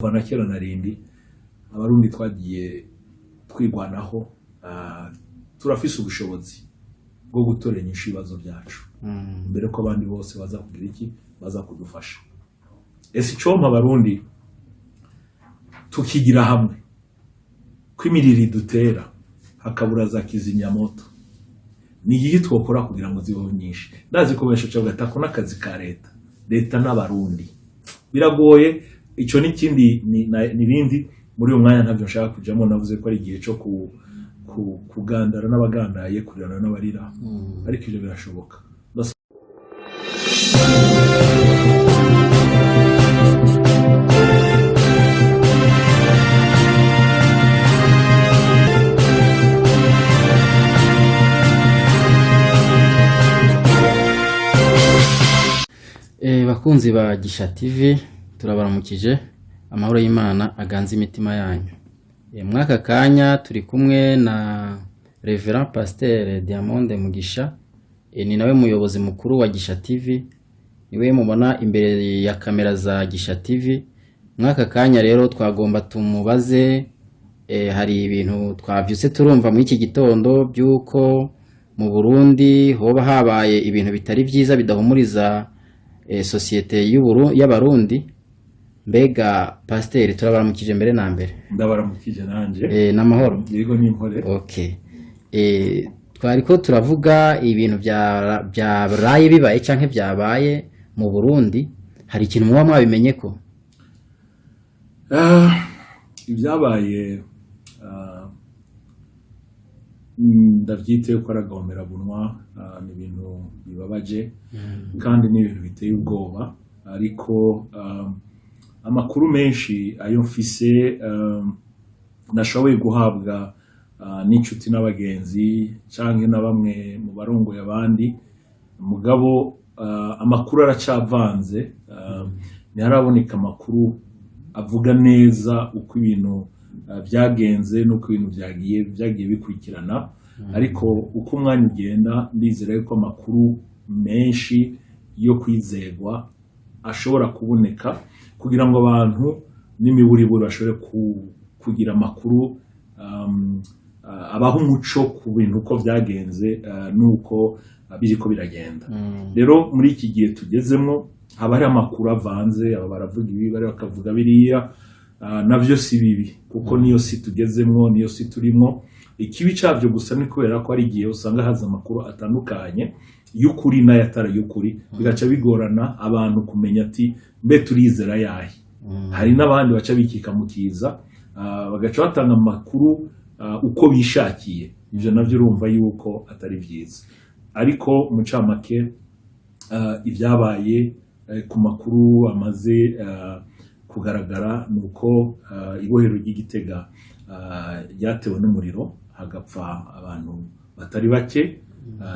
na kera narindi abarundi twagiye twigwanaho turafise ubushobozi bwo gutorenya ibibazo byacu mbere ko abandi bose baza kugira iki baza kudufasha. Ese icompa abarundi tukigira hamwe kwimiriri dutera hakabura za kizimyamoto ni igihe twokora kugira ngo zibeho nyinshi. Ndazi ko benshi cyo gatako n'akazi ka leta n'abarundi biragoye. Ico n'ikindi nibindi muri uyu mwanya ntabyo nshaka kujamo. Navuze ko ari igihe cyo kugandara n'abagandaye kurirana n'abarira ariko ivyo birashoboka. Bakunzi ba Gisha TV turabaramukije, amahoro y'Imana aganze imitima yanyu. Mwaka kanya turi kumwe na Reverend Pasteur Diamond Mugisha, ni nawe muyobozi mukuru wa Gisha TV, niwe mubona imbere ya kamera za Gisha TV. Mwaka kanya rero twagomba tumubaze, hari ibintu twavyuse turumva muri iki gitondo byuko mu Burundi hoba habaye ibintu bitari byiza bidahumuriza societe y'Abarundi. Mbega Pasteur turabaramukije mbere na mbere. Ndabaramukije nanje. Namahoro. Yego n'impore. Okay. Twariko turavuga ibintu bya bibaye canke byabaye mu Burundi, hari ikintu muba mwabimenye ko? Ibyabaye ndavyiteye ko aragomera bunwa, ni ibintu bibabaje kandi ni ibintu biteye ubwoba, ariko amakuru menshi ayo mfise nashoboye guhabwa n'inshuti n'abagenzi canke na bamwe mu barongoye abandi, mugabo amakuru aracavanze. Ntiharaboneka amakuru avuga neza uko ibintu byagenze nuko ibintu byagiye bikurikirana, ariko uko umwanya ugenda ndizera ko amakuru menshi yo kwizegwa ashobora kuboneka kugira ngo abantu n'imiburiburi bashobore kugira amakuru abaho umuco ku bintu uko byagenze nuko biriko biragenda. Rero muri iki gihe tugezemo haba hari amakuru avanze, aba baravuga ibi bari bakavuga biriya, navyo si bibi kuko niyo si tugezemo, niyo si turimo. Ikibi cyavyo gusa ni kubera ko ari igihe usanga haza amakuru atandukanye y'ukuri n'ayatara y'ukuri, bigaca bigorana abantu kumenya ati mbe turizera yahe. Hari n'abandi baca bikika mu kiza bagaca batanga amakuru uko bishakiye. Ivyo navyo urumva yuko atari vyiza, ariko mucamake ibyabaye ku makuru amaze kugaragara nuko ibohero ry'Igitega ryatewe n'umuriro hagapfa abantu batari bake.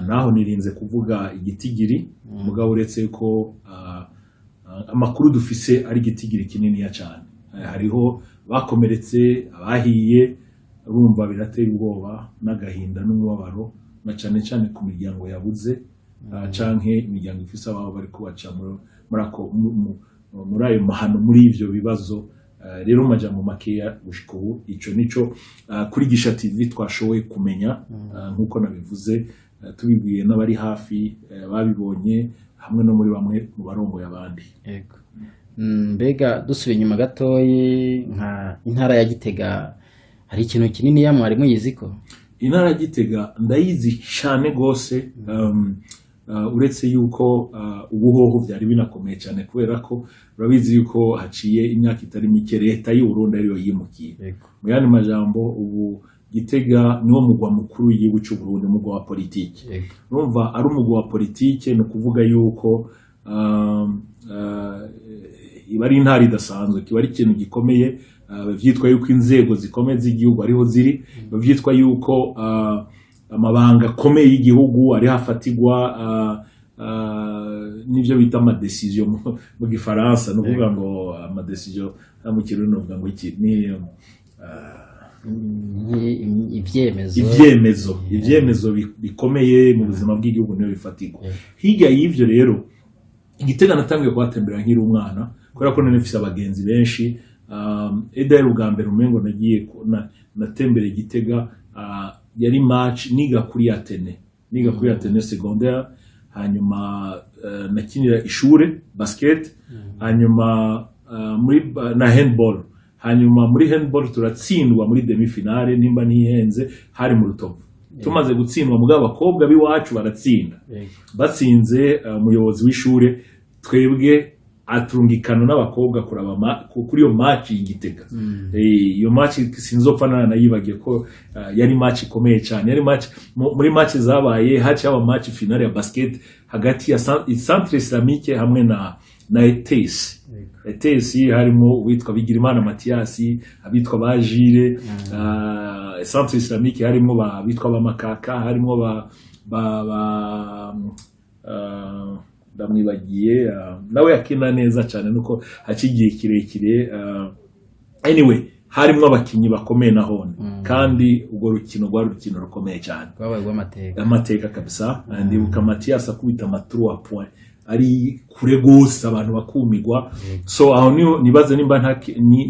Naho nirinze kuvuga igitigiri, mugabo uretse ko amakuru dufise ari igitigiri kinini ya cyane. Hariho bakomeretse, abahiye, urumva birateye ubwoba n'agahinda n'umubabaro, na cyane cyane ku miryango yabuze canke imiryango ifise ababo bari kubaca muri ayo mahano, muri ivyo bibazo. Rero majambo makeya gushika ubu ico nico kuri Gisha TV twashoboye kumenya, nkuko nabivuze tubibwiye n'abari hafi babibonye hamwe no muri bamwe mu barongoye abandi. Yego. Mbega dusubiye inyuma gatoyi, nka intara ya Gitega hari ikintu kinini ya mwari muyiziko? Intara ya Gitega ndayizi cyane gose, uretse yuko ubuhoho byari binakomeye cyane kubera ko urabizi yuko haciye imyaka itari mike leta y'u Burundi ariyo yimukiye. Mu yandi majambo ubu Gitega niwo mugwa mukuru w'igihugu cy'u Burundi, umugwa wa politike. Urumva ari umugwa wa politike, no kuvuga yuko iba ari intara idasanzwe, kiba ari ikintu gikomeye. Byitwa yuko inzego zikomeye z'igihugu ariho ziri, byitwa yuko amabanga akomeye y'igihugu ari hafatigwa n'ivyo bita amadecision mu Gifaransa, no kuvuga ngo amadecision mu Kirundi no kuvuga ngo iki ni ivyemezo bikomeye mu buzima bw'igihugu niyo bifatigwa. Hirya y'ivyo rero Igitega natangiye kuhatembera nkiri umwana kubera ko nari mfise abagenzi benshi Eda ubwa mbere umengo nagiye natembere Gitega yari match niga kuri Atene secondaire, hanyuma nakinira ishure basket, hanyuma muri na handball, hanyuma muri handball turatsindwa muri demi finale nimba nihenze hari mu Rutovu. Tumaze gutsindwa mugabo abakobwa biwacu baratsinda, batsinze umuyobozi w'ishure, twebwe aturungikana n'abakobwa kuraba kuri iyo match y'Igitega. Iyo match sinzopfana nayibagiye ko yari match ikomeye cyane, yari match muri match zabaye haci aba match finale ya basket hagati ya Centre Islamique hamwe na ETS harimo witwa Bigirimana Mathias, abitwa Bajire, Centre Islamique harimo bitwa Bamakaka, harimo ndamwibagiye nawe yakina neza cyane nuko hakigiye kirekire. Anyway harimo abakinyi bakomeye nahone, kandi ubwo rukino rwa rukino rukomeye cyane rwabaye amateka kabisa. Ndibuka Mathias akubita amatru point ari kure gose abantu bakumigwa. So aho nibaze nimba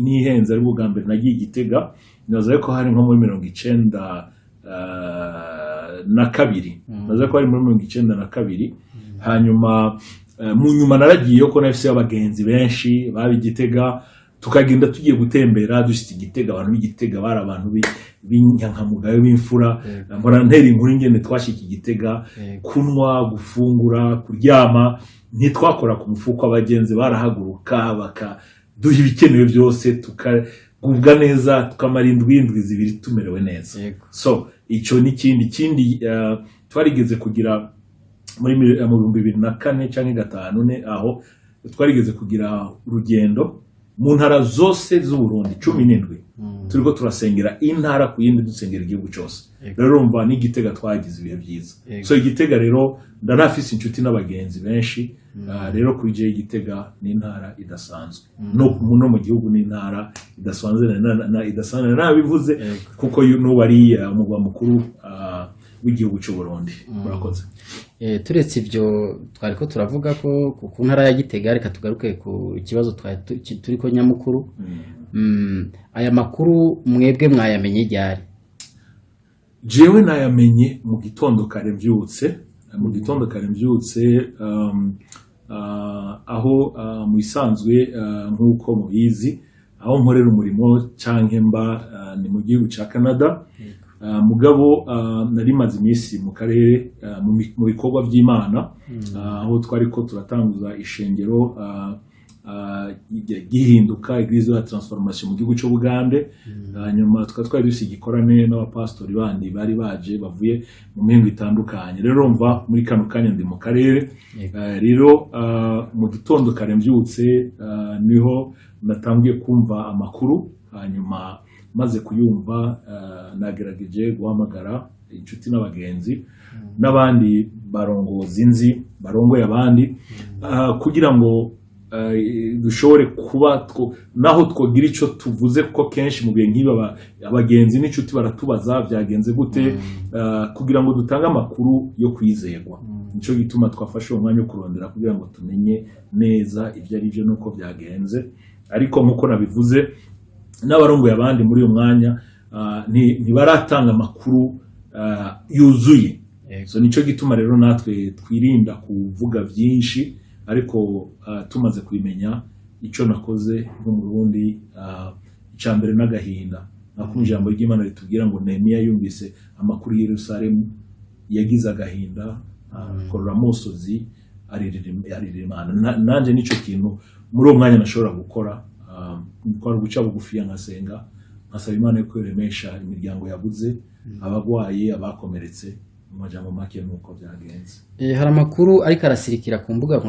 nihenze ari bwa mbere nagiye Gitega, nazo ko hari nko muri 92 nazo ko hari muri 92. Hanyuma mu nyuma naragiye ko nafise abagenzi benshi babi Gitega, tukagenda tugiye gutembera dushitse Gitega. Abantu b'Igitega bari abantu b'inyankamugayo b'imfura, mbona ntera inkuru ingene twashika Gitega, kunwa, gufungura, kuryama ntitwakora ku mufuko. Abagenzi barahaguruka bakaduha ibikenewe byose, tukagubwa neza, tukamara indwi zibiri tumerewe neza. So ico ni kindi twarigeze kugira muri 2004 cyangwa 2005 aho twarigeze kugira urugendo mu ntara zose z'u Burundi 17 turiko turasengera intara ku yindi, dusengera igihugu cyose. Rero urumva ni Gitega twagize ibihe byiza. So Igitega rero ndarafise inshuti n'abagenzi benshi. Rero kuri je Gitega ni intara idasanzwe, no mu gihugu ni intara idasanzwe nabivuze kuko n'ubu ari umugwa mukuru w'igihugu cy'u Burundi. Murakoze. Turetse ibyo twariko turavuga ko ku ntara ya Gitega, reka tugaruke ku kibazo turiko nyamukuru. Aya makuru mwebwe mwayamenye ryari? Jewe nayamenye mu gitondo kare mbyutse, aho mu isanzwe nk'uko mubizi aho nkorera umurimo canke mba ni mu gihugu ca Canada. Mugabo nari maze iminsi mu karere mu bikorwa by'Imana, aho twariko turatanguza ishengero gihinduka Eglise ya Transformation mu gihugu cyo Bugande. Hanyuma twari dusigikorane n'abapastori bandi bari baje bavuye mu mihingo itandukanye. Rero mva muri kano kanya ndi mu karere. Rero mu gitondo kare mbyutse niho natangiye kumva amakuru. Hanyuma maze kuyumva nagerageje guhamagara inshuti n'abagenzi n'abandi barongozi barongoye abandi, kugira ngo dushobore kuba naho twogira ico tuvuze, ko kenshi mu bihe nk'iba abagenzi n'inshuti baratubaza byagenze gute, kugira ngo dutange amakuru yo kwizerwa. Nico gituma twafashe umwanya wo kurondera kugira ngo tumenye neza ibyo ari byo nuko byagenze. Ariko nkuko nabivuze n'abarongoye abandi muri uyo mwanya ntibaratanga amakuru yuzuye. So nico gituma rero natwe twirinda kuvuga byinshi, ariko tumaze kubimenya ico nakoze nk'umurundi, icambere n'agahinda nakumva ijambo ry'Imana ritubwira ngo Nehemiya yumvise amakuru i Yerusalemu yagize agahinda, korora musozi aririra Imana. Nanje nico kintu muri uwo mwanya nashobora gukora, kwa guca bugufiya nkasenga, nkasaba Imana yo kwiremesha imiryango yabuze, abagwaye, abakomeretse. Amajambo make nuko byagenze. Hari amakuru ariko arasirikira ku mbuga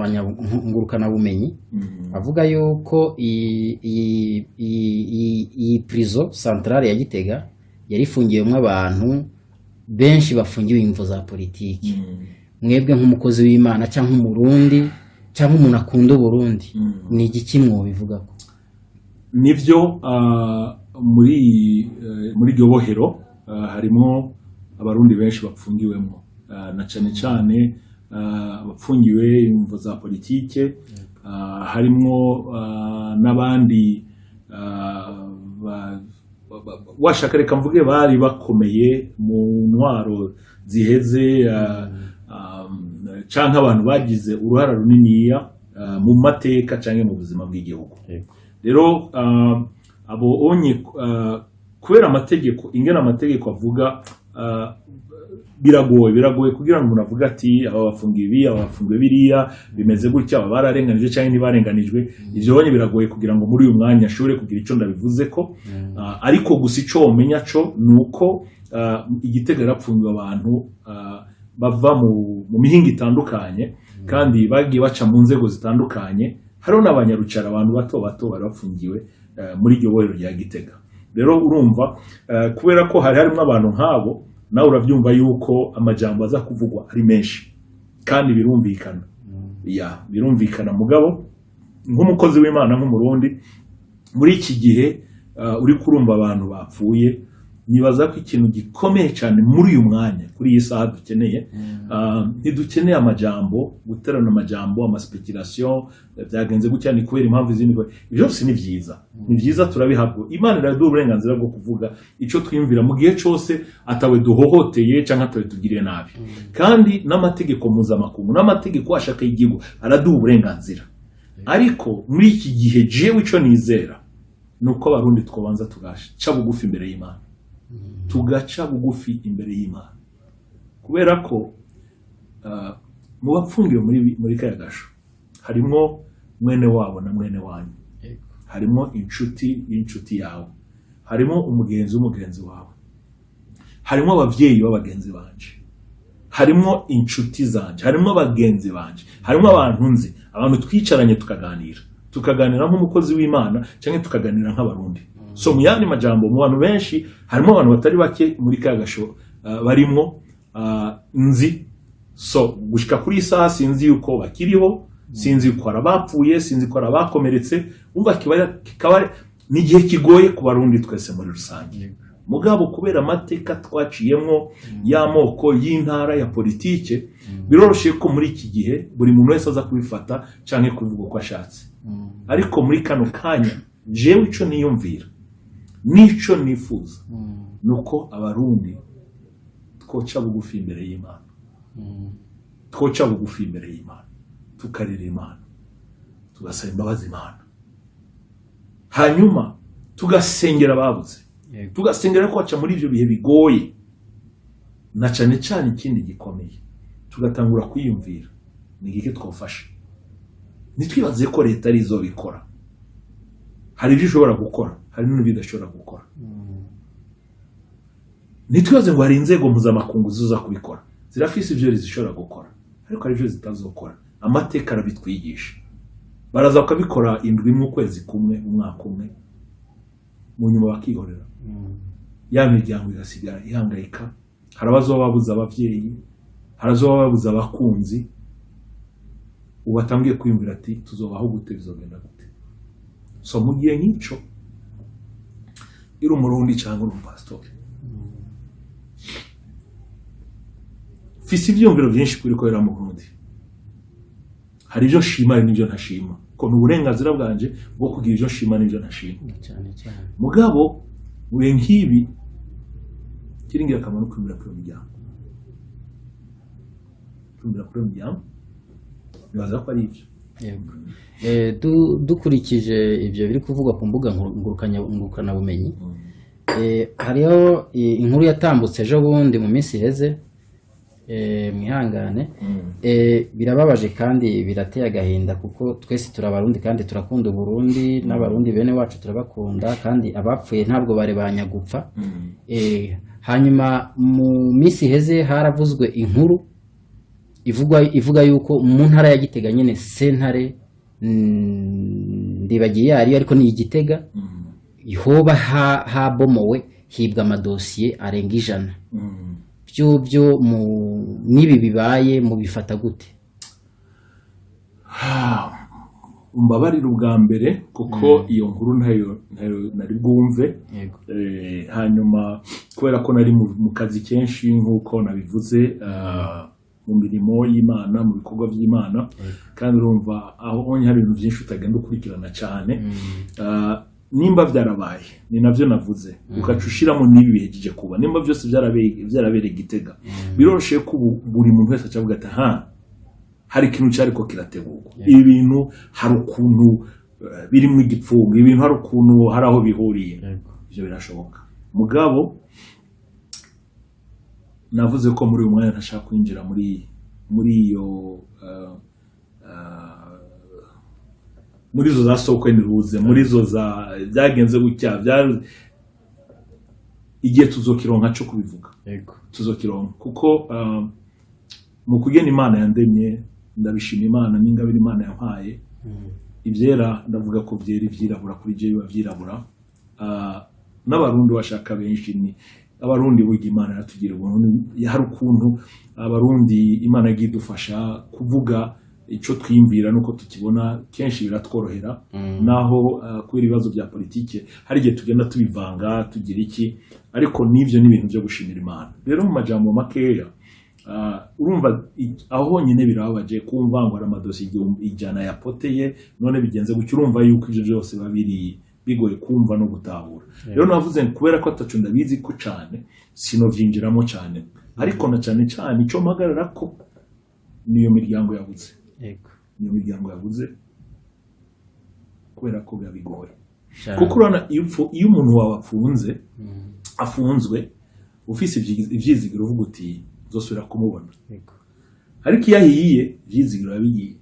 ngurukana bumenyi avuga yuko iyi prison centrale ya Gitega yari ifungiyemo abantu benshi bafungiwe imvo za politiki. Mwebwe nk'umukozi w'Imana cyangwa umurundi cyangwa umuntu akunda Burundi, ni igiki mwobivugako? Nivyo muri Gyobohero harimo abarundi benshi bapfungiwemo, na cyane bapfungiwe imvo za politike. Harimo n'abandi washaka reka mvuge bari bakomeye mu ntwaro ziheze canke abantu bagize uruhara runiniya mu mateka canke mu buzima bw'igihugu. Rero abo onye kubera amategeko ingena amategeko avuga biragoye kugira ngo umuntu avuga ati aba bafungiye ibi aba bafungiye biriya bimeze gutya aba bararenganijwe cyangwa ntibarenganijwe. Ivyo bonye biragoye kugira ngo muri uyu mwanya ashobore kugira ico ndabivuze ko ariko gusa ico womenya co nuko Igitega yarapfungiwe abantu bava mu mihinga itandukanye kandi bagiye baca mu nzego zitandukanye. Hariho n'abanyarucara abantu bato bari bafungiwe muri iryo bohero rya Gitega. Rero urumva kubera ko harimo abantu nk'abo nawe urabyumva yuko amajambo aza kuvugwa ari menshi kandi birumvikana. Birumvikana mugabo nk'umukozi w'Imana nk'umurundi muri iki gihe uri kurumva abantu bapfuye, nibaza ko ikintu gikomeye cyane muri uyu mwanya kuri iyi saha dukeneye ntidukeneye amajambo guterana amajambo amaspekulation byagenze gutya ni kubera impamvu izindi. Ibyo byose ni byiza turabihabwa. Imana iraduha uburenganzira bwo kuvuga ico twiyumvira mu gihe cyose atawe duhohoteye cyangwa atawe tugiriye nabi, kandi n'amategeko mpuzamakungu n'amategeko ashaka y'igihugu araduha uburenganzira. Ariko muri iki gihe jewe ico nizera nuko abarundi twobanza tugaca bugufi imbere y'Imana, tugaca bugufi imbere y'Imana, kubera ko mu bapfungiwe muri Kayagasho harimo mwene wabo na mwene wanyu, harimo inshuti y'inshuti yawe, harimo umugenzi w'umugenzi wawe, harimo abavyeyi b'abagenzi banje, harimo inshuti zanje, harimo abagenzi banje, harimo abantu nzi, abantu twicaranye tukaganira nk'umukozi w'Imana cyangwa tukaganira nk'abarundi. So mu yandi majambo mu bantu benshi harimo abantu batari bake muri Kayagasho barimo nzi. So gushika kuri isaha sinzi yuko bakiriho, sinzi yuko arabapfuye, sinzi ko arabakomeretse. Umva kikaba ni igihe kigoye ku barundi twese muri rusange. Mugabo kubera amateka twaciyemo y'amoko y'intara ya politike biroroshe ko muri iki gihe buri muntu wese aza kubifata canke kuvuga ko ashatse. Ariko muri kano kanya jewe ico niyumvira nico nifuza nuko abarundi twoca bugufi imbere y'Imana, twoca bugufi imbere y'Imana, tukarira Imana, tugasaba imbabazi Imana, hanyuma tugasengera ababuze, tugasengera ko baca muri ivyo bihe bigoye, na cane ikindi gikomeye tugatangura kwiyumvira ni iki twofasha. Nitwibaze ko leta ari zo bikora, hari ibyo ishobora gukora, hari n'ibidashobora gukora. Nitwibaze ngo hari inzego mpuzamakungu ziza kubikora, zirafise ibyo zishobora gukora, ariko hari ibyo zitazokora. Amateka arabitwigisha, baraza bakabikora indwi mu kwezi kumwe umwaka umwe, mu nyuma bakihorera. Ya miryango igasigara ihangayika, harabazo babuza abavyeyi, harazo babuza abakunzi, ubatangiye kwiyumvira ati tuzobaho gute, bizogenda gute. So mu gihe nk'ico iri umurundi cyangwa umupastori fisi ivyumviro byinshi kuri ko era mu Burundi, hari ibyo nshima n'ibyo ntashima, ko n'uburenganzira bwanje bwo kugira ibyo nshima n'ibyo ntashima cyane. Mugabo we nkibi kiringira akamaro kwimira kuri umuryango nibaza ko ari ibyo. Dukurikije ibyo biri kuvugwa ku mbuga ngurukana bumenyi, hariho inkuru yatambutse ejo bundi mu minsi iheze, mwihangane, birababaje kandi birateye agahinda kuko twese turabarundi kandi turakunda Uburundi, n'abarundi bene wacu turabakunda, kandi abapfuye ntabwo bari banyagupfa. Hanyuma mu minsi iheze haravuzwe inkuru ivuga yuko mu ntara ya Gitega nyene sentare ndibagiye ari ariko ni Igitega ihoba habomowe hibwa amadosiye arenga 100. Byo nibi bibaye mu bifata gute? Umbabarira ubwa mbere kuko iyo nkuru ntayo nari bwumve. Hanyuma kubera ko nari mu kazi kenshi nkuko nabivuze mu mirimo y'Imana, mu bikorwa by'Imana, kandi urumva aho onye hari ibintu byinshi utagenda ukurikirana cyane. nimba byarabaye ni navyo navuze ukaca ushiramo n'ibi bihejeje kuba nimba byose byarabereye Gitega biroroshe ko buri muntu wese acavuga ati hari ikintu cyariko kirategurwa ibi bintu hari ukuntu birimo igipfungu ibintu hari ukuntu hari aho bihuriye ibyo birashoboka mugabo navuze ko muri uyu mwanya ntashaka kwinjira muri iyo muri zo za soko niruze muri zo za byagenze gutya igihe tuzokironka cyo kubivuga tuzokironka kuko mu kugena Imana yandemye ndabishima Imana n'ingabire Imana yampaye ibyera ndavuga ko byera ivyirabura kuri je biba vyirabura n'abarundi bashaka benshi ni abarundi burya Imana yatugira ubuntu hari ukuntu abarundi Imana yagidufasha kuvuga ico twimvira nuko tukibona kenshi biratworohera naho kubera ibibazo bya politike hari igihe tugenda tubivanga tugira iki ariko nivyo ni ibintu byo gushimira Imana rero mu majambo makeya urumva aho honyine birababaje kumva ngo ari amadosi ijana yapoteye none bigenze gutyo urumva yuko ivyo byose babiri bigoye kumva no gutahura rero navuze kubera ko atacu ndabizi ko cyane sinovyinjiramo cyane ariko na cyane cyane ico mpagarara ko niyo miryango yabuze niyo miryango yabuze kubera ko bigoye kuko urana iyo umuntu wawe afunzwe ufise ivyizigiro uvuga uti uzosubira kumubona ariko iyo ahiye ivyizigiro bigiye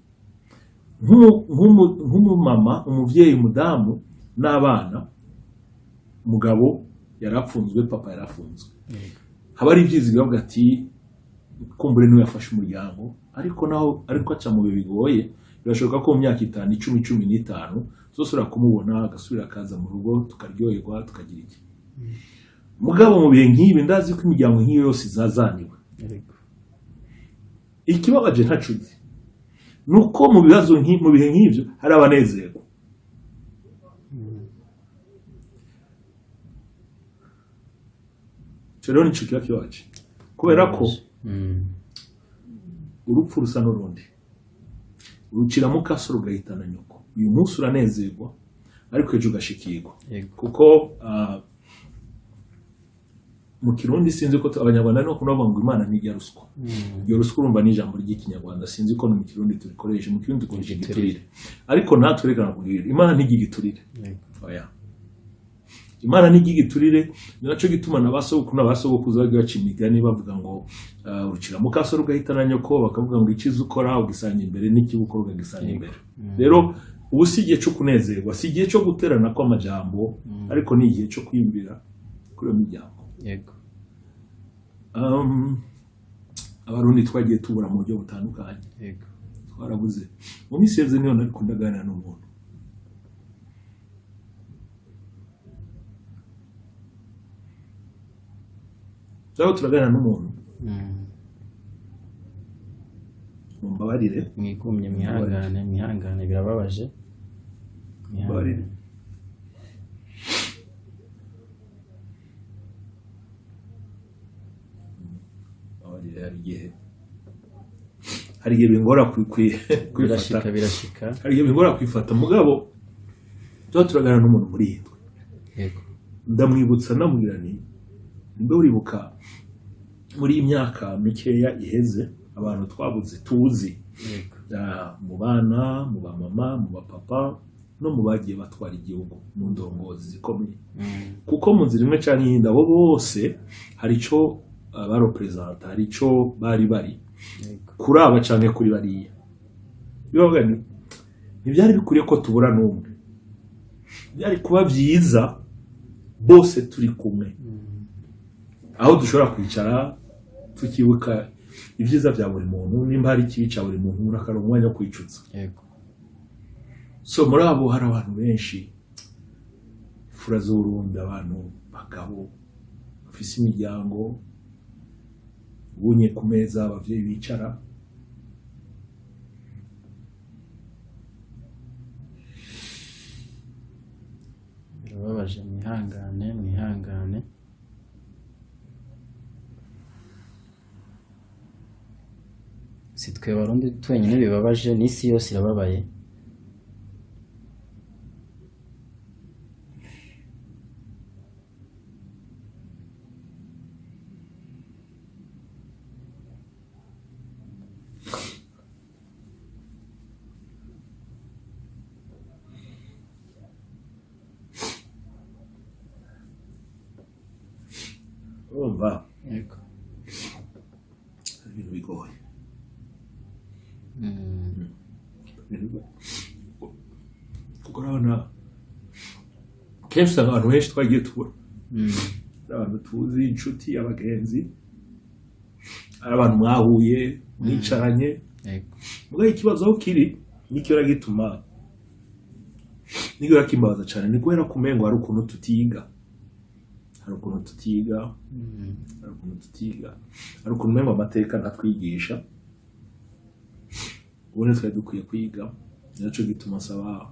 nk'umumama umuvyeyi umudamu n'abana umugabo yarapfunzwe papa yarapfunzwe haba ari ivyizigiro bavuga ati kumbure niwe yafashe umuryango ariko aca mu bigoye birashoboka ko mu myaka 5 10 15 zosubira kumubona agasubira akaza mu rugo tukaryoherwa tukagira iki mugabo mu bihe nk'ibi ndazi ko imiryango nk'iyo yose izazaniwe ikibabaje ntacuzi nuko mu bihe nk'ivyo hari abanezerwa rero nico kiba kibabaje kubera ko urupfu rusa n'urundi ruciramo kaso rugahitana nyoko uyu munsi uranezerwa ariko ejo ugashikirwa kuko mu Kirundi sinzi ko abanyarwanda no kunavuga ngo Imana nijya ruswa iyo ruswa urumva ni ijambo ry'ikinyarwanda sinzi ko no mu Kirundi turikoresha mu Kirundi dukoresha igiturire ariko natwe rekana kugira Imana nijya igiturire oya Imana nijya igiturire ninaco gituma n'abasogokuza bagiye imigani bavuga ngo urucira mu kaso rugahitana nyoko bakavuga ngo ikiza ukora ugisanga imbere n'ikibukora ugisanga imbere rero ubu si igihe cyo kunezerwa si igihe cyo guterana kw'amajambo ariko ni igihe cyo kwiyumvira kuri iyo miryango abarundi twagiye tubura mu buryo butandukanye twarabuze mu minsi yeze niyo nari kundaganira n'umuntu turaganira n'umuntu mumbabarire mwikumye mwihangane birababaje mumbabarire hari igihe bingora kwifata birashika hari igihe bingora kwifata mugabo turaganira n'umuntu muri yitwe ndamwibutsa namubwira mbe uribuka muri imyaka mikeya iheze abantu twabuze tuzi mu bana mu bamama mu bapapa no mu bagiye batwara igihugu mu ndongozi zikomeye kuko mu nzira imwe cyane yindi abo bose hari ico barepresenta hari ico bari kuri aba canke kuri bariya bivuga ntibyari bikuriye ko tubura n'umwe byari kuba byiza bose turi kumwe aho dushobora kwicara tukibuka ibyiza bya buri muntu nimba hari ikica buri muntu urakara umwanya wo kwicuza so muri abo hari abantu benshi fura z'urundi abantu bagabo bafise imiryango bunye ku meza abavyeyi bicara birababaje mwihangane si twe barundi twenyine bibabaje n'isi yose irababaye urumva yego ibintu bigoye kuko urabona kenshi usanga abantu benshi twagiye tubona abantu tuzi inshuti abagenzi ari abantu mwahuye mwicaranye mbwa ikibazo aho kiri nikyo gituma kimbabaza cyane ni kubera ko umengo hari ukuntu tutiga hari ukuntu umengo amateka ntatwigisha ubundi twari dukwiye kwiga nicyo gituma asaba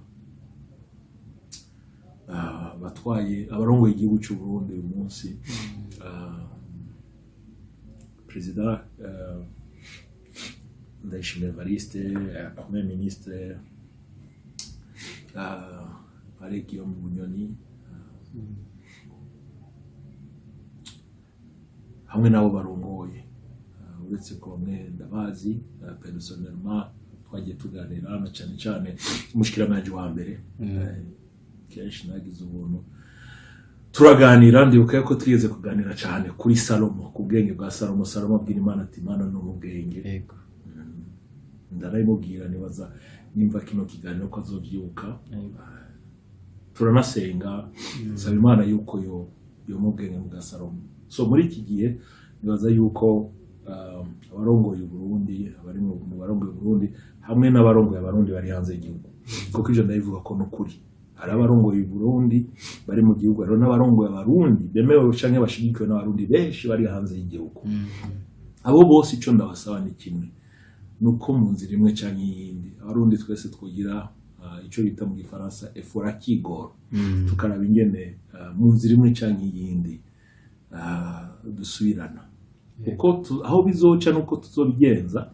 batwaye abarongoye igihugu cy'u Burundi uyu munsi perezida Ndayishimiye Evariste premier ministre Guillaume Bunyoni hamwe nabo barongoye uretse ko bamwe ndabazi personnellement twagiye tuganira na cyane umushikiranganje wa mbere kenshi nagize ubuntu turaganira ndibuka ko twigeze kuganira cyane kuri Salomo ku bwenge bwa Salomo abwira Imana ati Imana no mu bwenge yego ndarayimubwira nibaza nimva kino kiganiro ko azovyuka turanasenga saba Imana yuko yo mu bwenge bwa Salomo so muri iki gihe nibaza yuko abarongoye Burundi abari mu barongoye Burundi hamwe n'abarongoye abarundi bari hanze y'igihugu kuko ivyo ndabivuga ko nukuri hari abarongoye Burundi bari mu gihugu hari n'abarongoye abarundi bemewe canke bashigikiwe n'abarundi benshi bari hanze y'igihugu abo bose ico ndabasaba ni kimwe nuko mu nzira imwe canke yindi abarundi twese twogira ico bita mu gifaransa effort kigoro tukaraba ingene mu nzira imwe canke yindi dusubirana kuko aho bizoca nuko tuzobigenza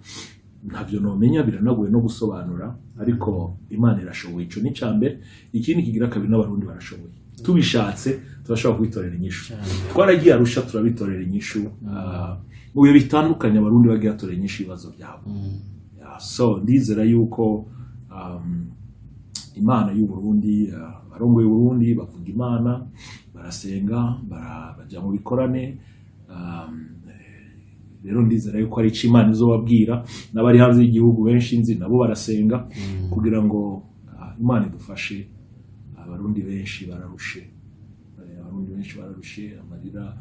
ntavyo nomenya biranagoye no gusobanura ariko Imana irashoboye ico ni cambe ikindi kigira kabiri n'abarundi barashoboye tubishatse turashobora kwitorera inyishu twaragiye Arusha turabitorera inyishu uye bitandukanye abarundi bagiye atorera inyishu ibibazo byabo so ndizera yuko Imana y'u Burundi barongoye Burundi bavuga Imana barasenga baja mu bikorane rero ndizera yuko ari ico Imana izobabwira n'abari hanze y'igihugu benshi nzi nabo barasenga kugira ngo Imana idufashe abarundi benshi bararushe amarira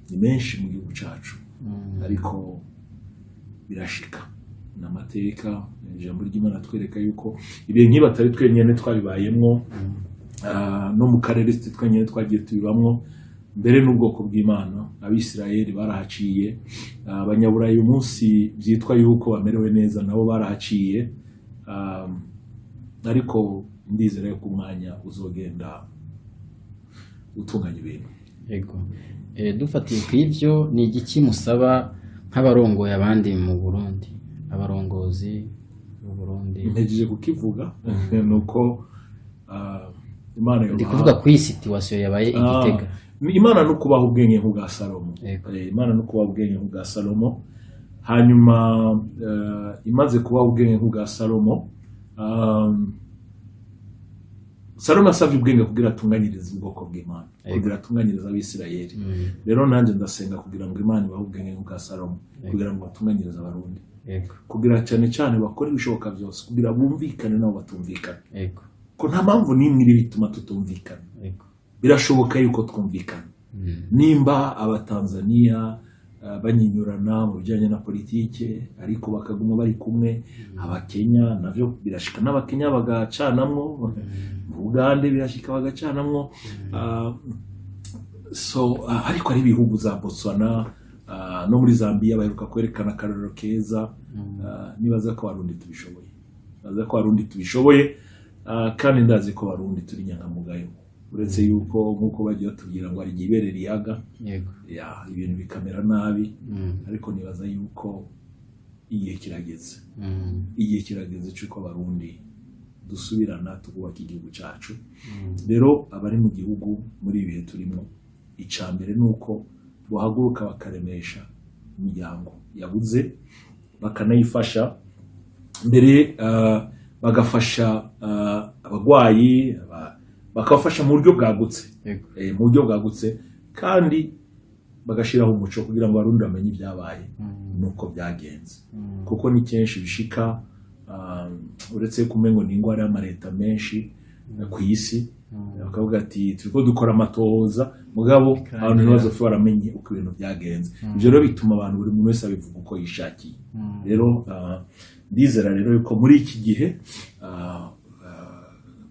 ni menshi mu gihugu cacu ariko birashika n'amateka ijambo ry'Imana twereka yuko ibihe nk'ibi atari twenyene twabibayemwo no mu karere twenyene twagiye tubibamwo mbere n'ubwoko bw'Imana abisirayeli barahaciye abanyaburayi uyu munsi byitwa yuko bamerewe neza nabo barahaciye ariko ndizera ko umwanya uzogenda utunganya ibintu yego dufatiye kw'ivyo ni igiki musaba nk'abarongoye abandi mu Burundi abarongozi mu Burundi ntegereje kukivuga nuko Imana yo kuvuga ku situation yabaye igitega Imana no kubaho ubwenge nk'ubwa Salomo Imana no kubaho ubwenge nk'ubwa Salomo hanyuma imaze kubaho ubwenge nk'ubwa Salomo Salomo asavye ubwenge kugira atunganyirize ubwoko bw'Imana kugira atunganyirize abisirayeli rero nanje ndasenga kugira ngo Imana ibahe ubwenge nk'ubwa Salomo kugira ngo atunganyirize abarundi kugira cyane bakora ibishoboka byose kugira bumvikane nabo batumvikana ko nta mpamvu n'imwe iri bituma tutumvikana birashoboka yuko twumvikana nimba abatanzania banyinyurana mu bijyanye na politike ariko bakaguma bari kumwe abakenya navyo birashika n'abakenya bagacanamwo mu Uganda birashika bagacanamwo ariko ari ibihugu za Botswana no muri Zambia baheruka kwerekana akarorero keza nibaza ko abarundi tubishoboye kandi ndazi ko abarundi turi nyangamugayo uretse yuko nkuko bagiye tubwira ngo ari gibere riyaga ibintu bikamera nabi ariko nibaza yuko igihe kirageze cyuko abarundi dusubirana tukubaka igihugu cyacu rero abari mu gihugu muri ibihe turimo icambere nuko bohaguruka bakaremesha imiryango yabuze bakanayifasha mbere bagafasha abagwayi bakafasha mu buryo bwagutse kandi bagashiraho umuco kugira ngo abarundi bamenye ibyabaye nuko byagenze kuko ni kenshi bishika uretse kumengo ni ingwara y'amareta menshi ku isi bakavuga ati turiko dukora amatohoza mugabo abantu ntibazofe baramenye uko ibintu byagenze ivyo rero bituma abantu buri muntu wese abivuga uko yishakiye rero ndizera rero yuko muri iki gihe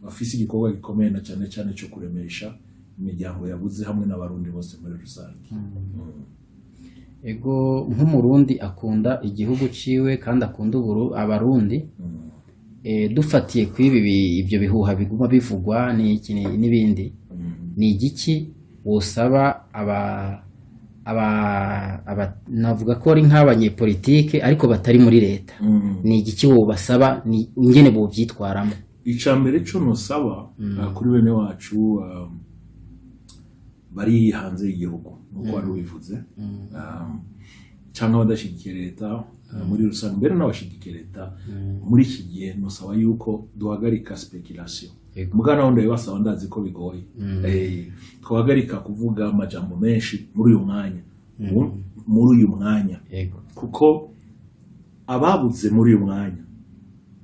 bafise igikorwa gikomeye na cyane cyane cyo kuremesha imiryango yabuze hamwe n'abarundi bose muri rusange. Ego nk'umurundi akunda igihugu ciwe kandi akunda abarundi dufatiye kwibi ibyo bihuha biguma bivugwa n'ibindi ni igiki wosaba navuga ko ari nk'abanyepolitike ariko batari muri leta ni igiki wobasaba ni ingene bovyitwaramo? Icambere cyo nosaba kuri bene wacu bari hanze y'igihugu nuko wari ubivuze cyangwa badashigikiye leta muri rusange mbere n'abashigikiye leta muri iki gihe nosaba yuko duhagarika speculation mugana wundi basaba ndazi ko bigoye twahagarika kuvuga amajambo menshi muri uyu mwanya kuko ababuze muri uyu mwanya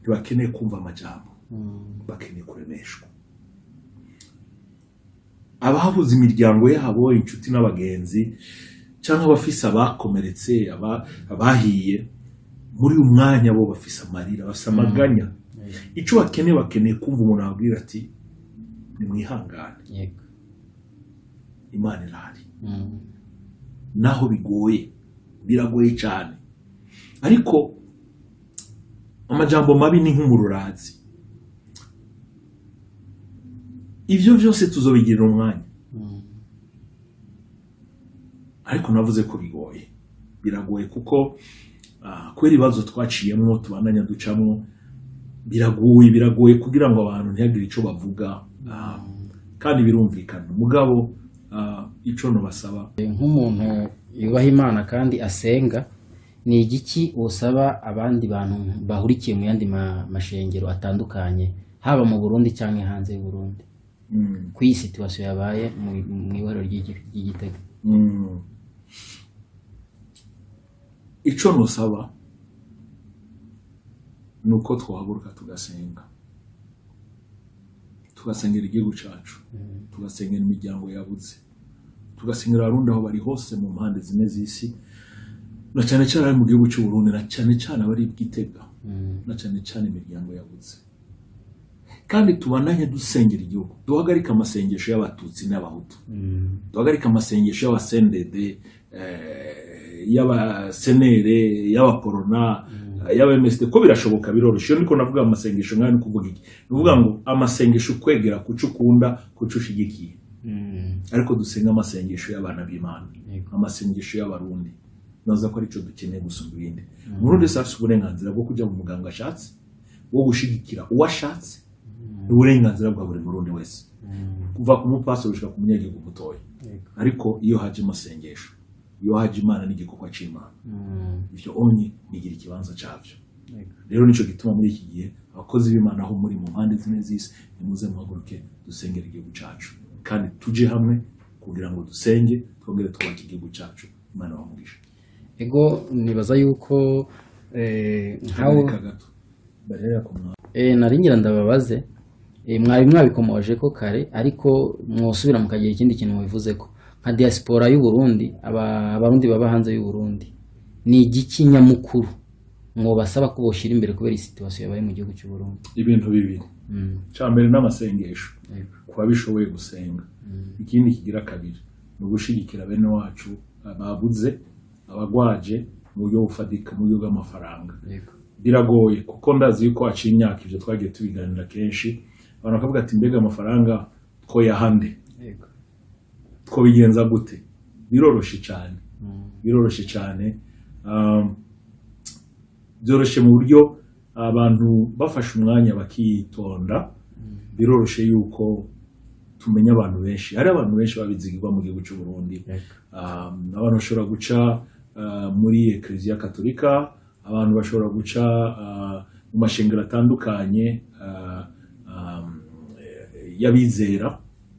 ntibakeneye kumva amajambo bakeneye kuremeshwa. Ababuze imiryango yabo inshuti n'abagenzi cyangwa abafise abakomeretse abahiye muri uyu mwanya bo bafise amarira bafise amaganya icyo bakeneye kumva umuntu ababwira ati ni mwihangane Imana irahari naho biragoye cyane ariko amajambo mabi ni nk'umururazi ivyo byose tuzobigira umwanya ariko navuze ko biragoye kuko kwera ibibazo twaciyemwo tubananya ducamwo biragoye kugira ngo abantu ntihagire ico bavuga kandi birumvikana mugabo ico no basaba nk'umuntu yubaha Imana kandi asenga ni igiki usaba abandi bantu bahurikiye mu yandi mashengero atandukanye haba mu Burundi cyangwa hanze y'u Burundi kuri situation yabaye mu ihoro ry'Igitega? Ico nosaba nuko twahaguruka tugasengera igihugu cacu tugasengera imiryango yabuze tugasengera abarundi aho bari hose mu mpande zine z'isi na cyane cyane mu gihugu cy'u Burundi na cyane cyane abari Igitega na cyane cyane imiryango yabuze kandi tubandanye dusengera igihugu duhagarika amasengesho y'abatutsi n'abahutu duhagarika amasengesho y'abasendede y'abasenere y'abaporona y'abamesite ko birashoboka biroroshe niko navuga amasengesho ngani kuvuga iki nuvuga ngo amasengesho kwegera kucukunda kucushigikiye ariko dusenga amasengesho y'abana b'Imana amasengesho y'abarundi naza ko arico dukeneye gusumba ibindi Burundi safise uburenganzira bwo kujya mu muganga ashatse wo gushigikira uwashatse uburenganzira bwa buri murundi wese kuva ku mupasoro ushika ku munyagihugu mutoya ariko iyo haje amasengesho iyo haje Imana n'igikorwa c'Imana ivyo onye nigira ikibanza cavyo rero nico gituma muri iki gihe abakozi b'Imana aho muri mu mpande zine z'isi nimuze muhaguruke dusengera igihugu cacu kandi tuje hamwe kugira ngo dusenge twongere twubake igihugu cacu Imana bamugisha. Ego nibaza yuko nkaho naringira ndababaze mwari mwabikomoje ko kare ariko mwosubira mukagira ikindi kintu mubivuze ko nka diaspora y'u Burundi abarundi baba hanze y'u Burundi ni igiki nyamukuru mwobasaba ko boshira imbere kubera situation yabaye mu gihugu cy'u Burundi? Ibintu bibiri cyambere n'amasengesho kuba bishoboye gusenga ikindi kigira kabiri no gushigikira bene wacu babuze abagwaje mu buryo bufadika mu buryo bw'amafaranga biragoye kuko ndazi yuko aciye imyaka ivyo twagiye tubiganira kenshi abantu bakavuga ati mbega amafaranga two yahande two bigenza gute biroroshe cyane byoroshe mu buryo abantu bafashe umwanya bakitonda biroroshe yuko tumenya abantu benshi hari abantu benshi babizigirwa mu gihugu cy'u Burundi abantu bashobora guca muri Eklezia Katolika abantu bashobora guca mu mashengero atandukanye y'abizera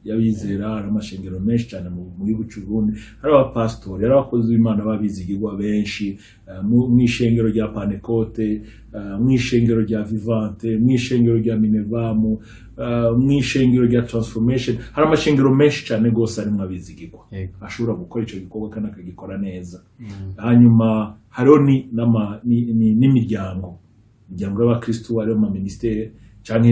y'abizera, hari amashengero menshi cyane mu gihugu cy'u Burundi, hari abapasitori, hari abakozi b'Imana babizigirwa benshi, mu ishengero rya Panekote, mu ishengero rya Vivante, mu ishengero rya Minevamu, mu ishengero rya Transformation. Hari amashengero menshi cyane gose arimo abizigirwa ashobora gukora icyo gikorwa kandi akagikora neza. Hanyuma hariho n'imiryango y'abakristo, hariho amaministeri cyangwa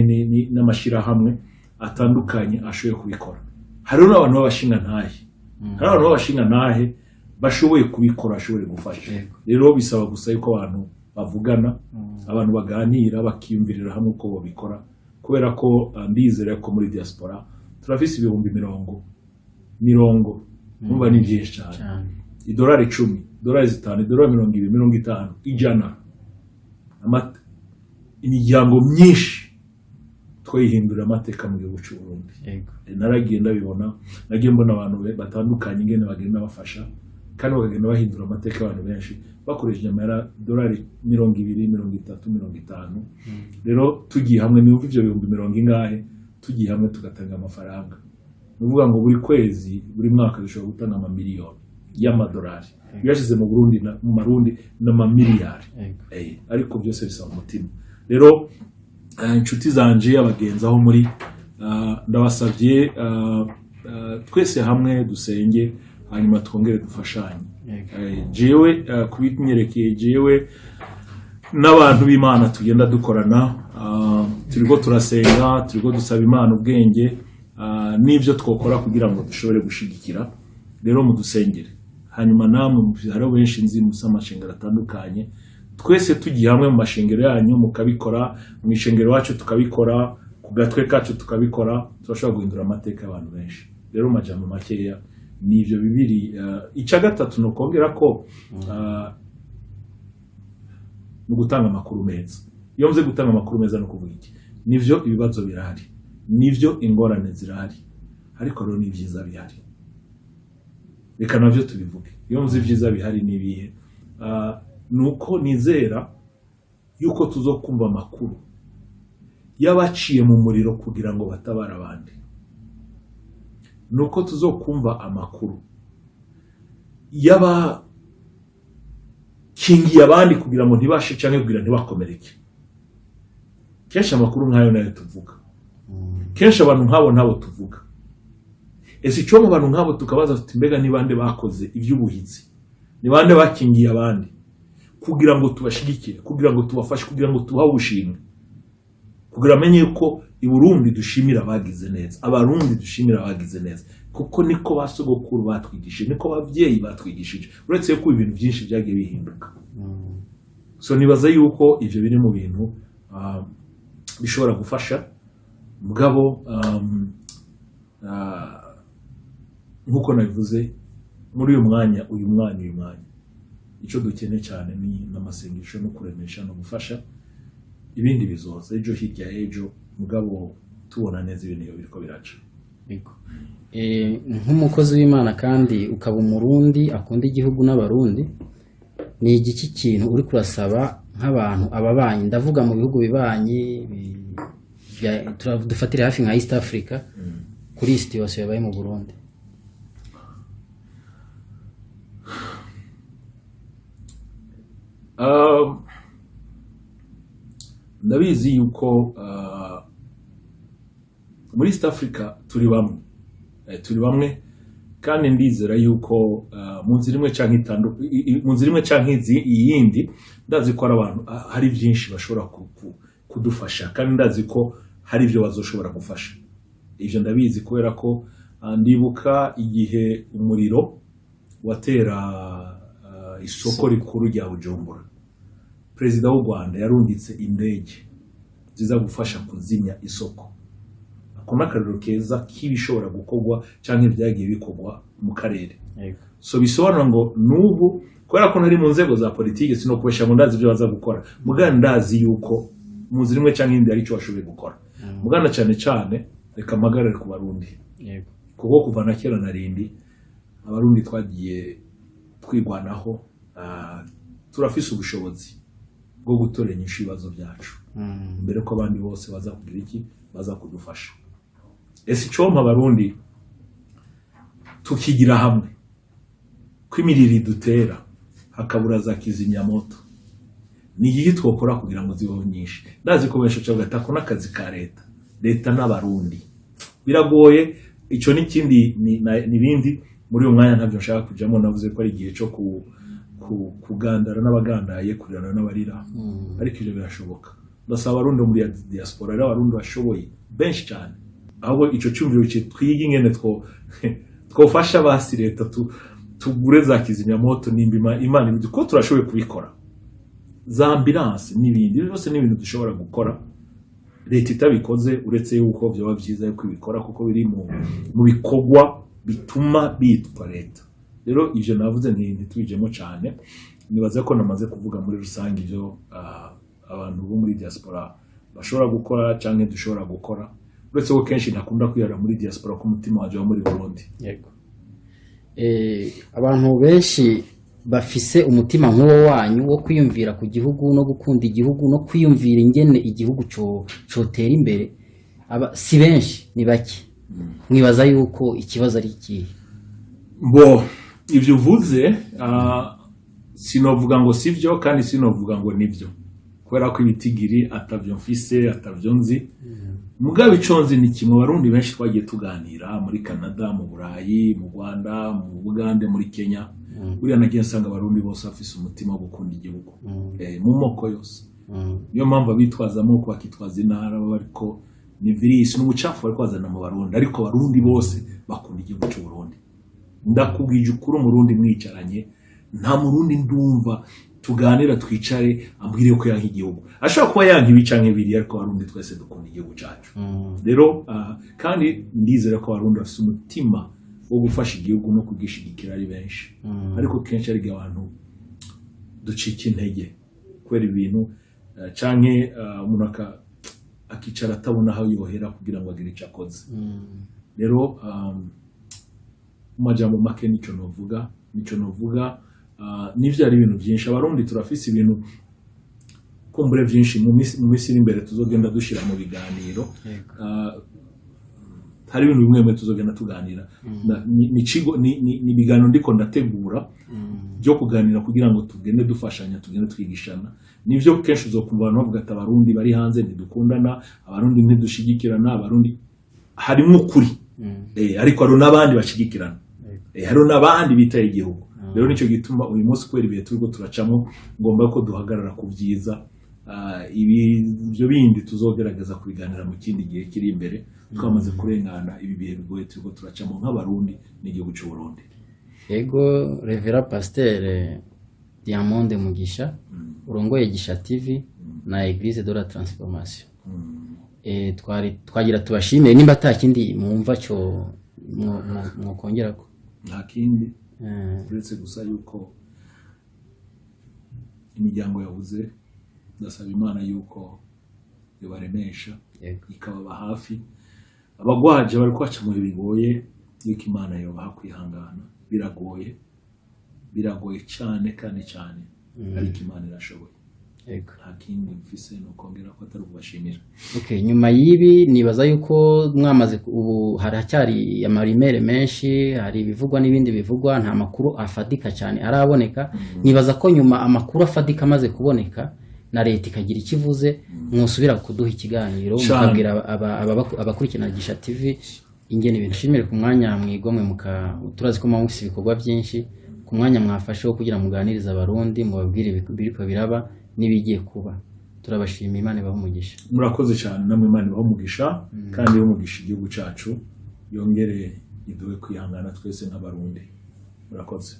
n'amashyirahamwe atandukanye ashoboye kubikora. Hariho n'abantu b'abashingantahe bashoboye kubikora, ashoboye gufasha. Rero bisaba gusa yuko abantu bavugana, abantu baganira, bakiyumvirira hamwe uko babikora, kubera ko ndizera ko muri diaspora turafise ibihumbi mirongo numva ni byinshi cyane. $10, $10, $5, $20, $50, $100, imiryango myinshi twayihindura amateka mu gihugu cy'u Burundi. Naragiye ndabibona, nagiye mbona abantu batandukanye ingene bagenda bafasha kandi bagenda bahindura amateka y'abantu benshi bakoresheje $20, $20, $30, $50. Rero tugiye hamwe n'ubu ivyo bihumbi 40 ingahe, tugiye hamwe tugatanga amafaranga. Nuvuga ngo buri kwezi, buri mwaka dushobora gutanga $1,000,000 y'amadolari. Yashize mu Burundi mu Marundi n'amamiliyari. Ariko byose bisaba umutima. Rero inshuti zanje abagenzi aho muri, ndabasavye twese hamwe dusenge, hanyuma twongere dufashanye. Jewe kubinyerekeye, jewe n'abantu b'Imana tugenda dukorana, turiko turasenga, turiko dusaba Imana ubwenge n'ivyo twokora kugira ngo dushobore gushigikira. Rero mudusengere, hanyuma namwe hariho benshi nzi musa amashengero atandukanye, twese tugiye hamwe mu mashengero yanyu mukabikora, mu ishengero wacu tukabikora, ku gatwe kacu tukabikora, turashobora guhindura amateka y'abantu benshi. Rero majambo makeya n'ivyo bibiri. Ica gatatu no kongera ko no gutanga amakuru meza. Iyo mvuze gutanga amakuru meza no kuvuga iki? Nivyo ibibazo birahari, nivyo ingorane zirahari, ariko rero ni vyiza bihari. Reka navyo tubivuge. Iyo mvuze vyiza bihari nibihe? Nuko nizera yuko tuzokumva amakuru yabaciye mu muriro kugira ngo batabara abandi. Nuko tuzokumva amakuru kingiye abandi kugira ngo ntibashe canke kugira ntibakomereke. Kenshi amakuru nkayo nayo tuvuga. Kenshi abantu nkabo ntabo tuvuga. Ese icyo mu bantu nkabo tukabaza tuti mbega ni bande bakoze ivy'ubuhizi? Ni bande bakingiye abandi? Kugira ngo tubashigikire, kugira ngo tubafashe, kugira ngo tubahe ubushimwe. Kugira amenye yuko i Burundi dushimira abagize neza, abarundi dushimira abagize neza. Kuko niko basogokuru batwigishije, niko bavyeyi batwigishije. Uretse yuko ibintu byinshi byagiye bihinduka. So nibaza yuko ivyo biri mu bintu bishobora gufasha mugabo nkuko nabivuze muri uyu mwanya icyo dukeneye cyane ni n'amasengesho no kuremesha no gufasha. Ibindi bizoza ejo hirya ejo mugabo tubona neza ibintu biriko biraca. Nk'umukozi w'Imana kandi ukaba umurundi akunda igihugu n'abarundi, ni igiki kintu uri kurasaba nk'abantu ababanyi, ndavuga mu bihugu bibanyi dufatire hafi nka East Africa, kuri situation yabaye mu Burundi? Ndabizi yuko muri East Africa turi bamwe kandi ndizera yuko mu nzira imwe canke iyindi ndazi ko abantu hari byinshi bashobora kudufasha, kandi ndazi ko hari ibyo bazoshobora gufasha. Ivyo ndabizi kubera ko ndibuka igihe umuriro watera isoko rikuru rya Bujumbura, Perezida w'u Rwanda yarunditse indege ziza gufasha kuzimya isoko. Ako nakarero keza kibishobora gukorwa canke byagiye bikorwa mu karere. So bisobanura ngo nubu kubera ko ntari mu nzego za politike sino kubesha ngo ndazi ibyo baza gukora, muganda ndazi yuko mu nzira imwe canke indi ari cyo bashoboye gukora. Muganda cyane reka magarare ku Barundi. Kuko kuva na kera narindi Abarundi twagiye twigwanaho, turafise ubushobozi bwo gutorenya ibibazo byacu mbere ko abandi bose baza kugira iki, baza kudufasha. Ese icyo Abarundi tukigira hamwe kwimirira dutera hakabura za kizimyamoto ni igihe twokora kugira ngo zibeho nyinshi ndazi ko benshi cyo gatako n'akazi ka leta n'abarundi biragoye icyo n'ikindi nibindi muri uyu mwanya ntabyo nshaka kujamo navuze ko ari igihe cyo kugandara n'abagandaye kurirana n'abarira ariko ibyo birashoboka ndasaba abarundi muri diaspora ari abarundi bashoboye benshi cyane ahubwo icyo cyumviro twige ingene twofasha basi leta tugure za kizimyamoto nimba imana ibyo ko turashoboye kubikora za ambulance n'ibindi byose n'ibintu dushobora gukora leta itabikoze uretse yuko byo byiza yuko ibikora kuko biri mu bikorwa bituma bitwa leta rero ivyo navuze ntitwijemo cyane nibaza ko namaze kuvuga muri rusange ibyo abantu bo muri diaspora bashobora gukora cyangwa dushobora gukora uretse ko kenshi nakunda kwiyara muri diaspora ku mutima waje muri Burundi yego abantu benshi bafise umutima nk'uwo wanyu wo kwiyumvira ku gihugu no gukunda igihugu no kwiyumvira ingene igihugu cotera imbere si benshi ni bake mwibaza yuko ikibazo ari ikihe ibyo uvuze sinovuga ngo sivyo kandi sinovuga ngo nibyo kubera ko ibitigiri atavyo mfise atavyo nzi mugabe iconzi ni kimwe barundi benshi twagiye tuganira muri Canada mu Burayi mu Rwanda mu Bugande muri Kenya buriya nagiye nsanga abarundi bose bafise umutima wo gukunda igihugu mu moko yose niyo mpamvu abitwaza amoko bakitwaza intara bariko ni virus n'ubucafu bari kwazana mu barundi ariko abarundi bose bakunda igihugu cy'u Burundi ndakubwije ukuri umurundi mwicaranye nta murundi ndumva tuganira twicare ambwire ko yanka igihugu ashobora kuba yanka ibicanke biri ariko abarundi twese dukunda igihugu cyacu rero kandi ndizera ko abarundi bafite umutima wo gufasha igihugu no kugishigikira ari benshi ariko kenshi ari abantu ducika intege kubera ibintu canke umuntu akicara atabona aho yohera kugira ngo agire icyo akoze rero majambo make nico novuga nivyo ari ibintu byinshi abarundi turafise ibintu kumbure byinshi mu misi imbere tuzogenda dushira mu biganiro hari ibintu bimwe tuzogenda tuganira ni biganiro ndiko ndategura byo kuganira kugira ngo tugende dufashanya tugende twigishana nivyo kenshi uzokumva abantu bavuga ati abarundi bari hanze ntidukundana abarundi ntidushigikirana abarundi harimo ukuri ariko hari n'abandi bashigikirana hari n'abandi bitaye igihugu rero nicyo gituma uyu munsi kwera ibihe turiko turacamo ngomba ko duhagarara ku byiza ibyo bindi tuzogerageza kubiganira mu kindi gihe kiri imbere twamaze kurengana ibi bihe bigoye turiko turacamo nk'abarundi n'igihugu cy'u Burundi yego Reverend Pasteur Diamond Mugisha urongoye Gisha TV na Église de la Transformation twagira tubashimire nimba atakindi mwumva cyo mwokongerako nta kindi uretse gusa yuko imiryango yabuze ndasaba Imana yuko yobaremesha ikababa hafi abagwaje bari kwaca mu bigoye yuko Imana yobaha kwihangana biragoye cyane kandi cyane ariko Imana irashoboye nta kindi mfise nokongera ko atari kubashimira nyuma y'ibi nibaza yuko mwamaze ubu haracyari amarimere menshi hari ibivugwa n'ibindi bivugwa nta makuru afadika cyane araboneka nibaza ko nyuma amakuru afadika amaze kuboneka na leta ikagira ikivuze mwusubira kuduha ikiganiro mukabwira abakurikirana Gisha TV ingene ibintu shimire ku mwanya mwigomwe turazi ko mwamufise ibikorwa byinshi ku mwanya mwafashe wo kugira muganiriza abarundi mubabwire biriko biraba nibigiye kuba turabashima Imana ibaho umugisha murakoze cyane namwe Imana ibaho umugisha kandi umugisha igihugu cyacu yongere iduhe kwihangana twese nk'abarundi murakoze